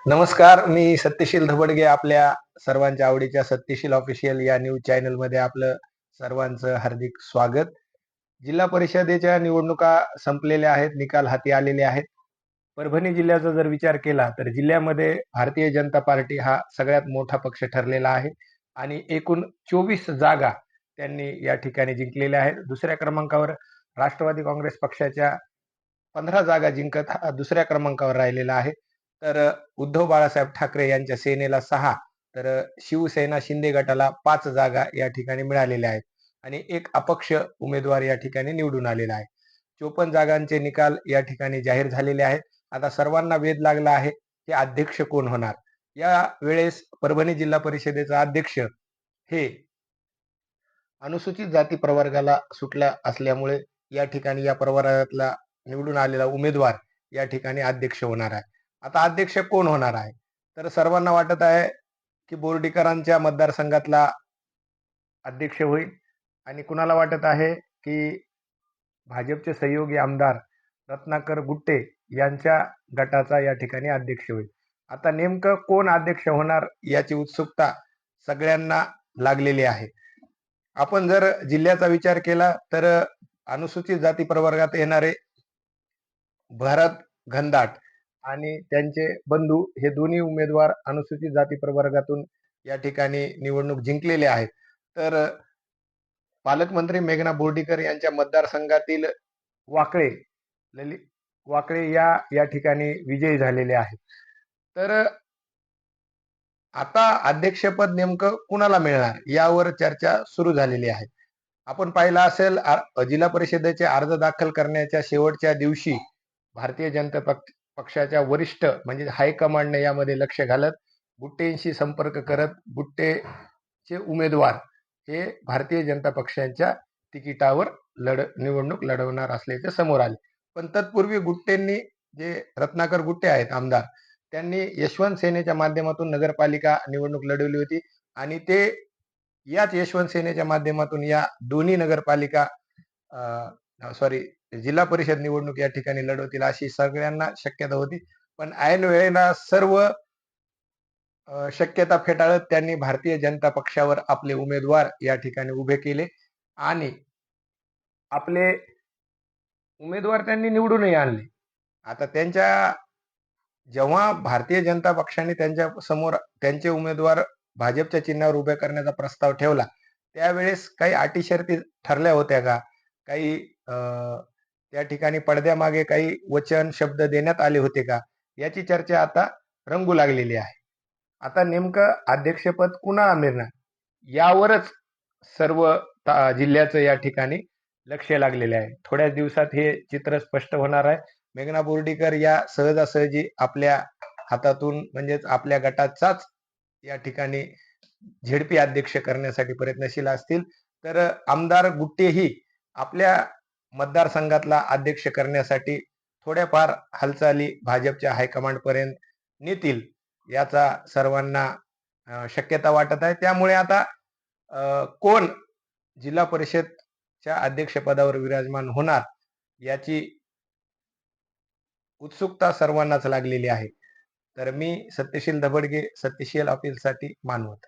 नमस्कार, मी सत्यशील धबडगे. आपल्या सर्वांच्या आवडीच्या सत्यशील ऑफिशियल या न्यूज चॅनलमध्ये आपलं सर्वांचं हार्दिक स्वागत. जिल्हा परिषदेच्या निवडणुका संपलेल्या आहेत, निकाल हाती आलेले आहेत. परभणी जिल्ह्याचा जर विचार केला तर जिल्ह्यामध्ये भारतीय जनता पार्टी हा सगळ्यात मोठा पक्ष ठरलेला आहे आणि एकूण 24 जागा त्यांनी या ठिकाणी जिंकलेल्या आहेत. दुसऱ्या क्रमांकावर राष्ट्रवादी काँग्रेस पक्षाच्या 15 जागा जिंकत हा दुसऱ्या क्रमांकावर राहिलेला आहे. तर उद्धव बाळासाहेब ठाकरे यांच्या सेनेला 6, तर शिवसेना शिंदे गटाला 5 जागा या ठिकाणी मिळालेल्या आहेत आणि एक अपक्ष उमेदवार या ठिकाणी निवडून आलेला आहे. 54 जागांचे निकाल या ठिकाणी जाहीर झालेले आहेत. आता सर्वांना वेध लागला आहे की अध्यक्ष कोण होणार. या वेळेस परभणी जिल्हा परिषदेचा अध्यक्ष हे अनुसूचित जाती प्रवर्गाला सुटला असल्यामुळे या ठिकाणी या प्रवर्गातला निवडून आलेला उमेदवार या ठिकाणी अध्यक्ष होणार आहे. आता अध्यक्ष कोण होणार आहे? तर सर्वांना वाटत आहे की बोर्डीकरांच्या मतदारसंघातला अध्यक्ष होईल आणि कुणाला वाटत आहे की भाजपचे सहयोगी आमदार रत्नाकर गुट्टे यांच्या गटाचा या ठिकाणी अध्यक्ष होईल. आता नेमकं कोण अध्यक्ष होणार याची उत्सुकता सगळ्यांना लागलेली आहे. आपण जर जिल्ह्याचा विचार केला तर अनुसूचित जाती प्रवर्गात येणारे भरत घनदाट आणि त्यांचे बंधू हे दोन्ही उमेदवार अनुसूचित जाती प्रवर्गातून या ठिकाणी निवडणूक जिंकलेले आहेत. तर पालकमंत्री मेघना बोर्डीकर यांच्या मतदारसंघातील वाकळे ललित वाकळे या ठिकाणी विजयी झालेले आहेत. तर आता अध्यक्षपद नेमकं कुणाला मिळणार यावर चर्चा सुरू झालेली आहे. आपण पाहिलं असेल जिल्हा परिषदेचे अर्ज दाखल करण्याच्या शेवटच्या दिवशी भारतीय जनता पक्षाच्या वरिष्ठ म्हणजे हायकमांडने यामध्ये लक्ष घालत गुट्टेंशी संपर्क करत गुट्टेचे उमेदवार हे भारतीय जनता पक्षाच्या तिकिटावर निवडणूक लढवणार असल्याचे समोर आले. पण तत्पूर्वी गुट्टेंनी जे रत्नाकर गुट्टे आहेत आमदार, त्यांनी यशवंत सेनेच्या माध्यमातून नगरपालिका निवडणूक लढवली होती आणि ते याच यशवंत सेनेच्या माध्यमातून या दोन्ही नगरपालिका जिल्हा परिषद निवडणूक या ठिकाणी लढवतील अशी सगळ्यांना शक्यता होती. पण ऐन वेळेला सर्व शक्यता फेटाळत त्यांनी भारतीय जनता पक्षावर आपले उमेदवार या ठिकाणी उभे केले आणि आपले उमेदवार त्यांनी निवडूनही आणले. आता जेव्हा भारतीय जनता पक्षाने त्यांच्या समोर त्यांचे उमेदवार भाजपच्या चिन्हावर उभे करण्याचा प्रस्ताव ठेवला, त्यावेळेस काही अटी शर्ती ठरल्या होत्या का? काही त्या ठिकाणी पडद्यामागे काही वचन शब्द देण्यात आले होते का? याची चर्चा आता रंगू लागलेली आहे. आता नेमकं अध्यक्षपद कुणाला मिळणार यावरच सर्व जिल्ह्याचं या ठिकाणी लक्ष लागलेले आहे. थोड्याच दिवसात हे चित्र स्पष्ट होणार आहे. मेघना बोर्डीकर या सहजासहजी आपल्या हातातून म्हणजेच आपल्या गटाचाच या ठिकाणी झेडपी अध्यक्ष करण्यासाठी प्रयत्नशील असतील. तर आमदार गुट्टेही आपल्या मतदारसंघातला अध्यक्ष करण्यासाठी थोड्याफार हालचाली भाजपच्या हायकमांड पर्यंत नेतील याचा सर्वांना शक्यता वाटत आहे. त्यामुळे आता कोण जिल्हा परिषदच्या अध्यक्षपदावर विराजमान होणार याची उत्सुकता सर्वांनाच लागलेली आहे. तर मी सत्यशील धबडगे, सत्यशील अपीलसाठी मानवत.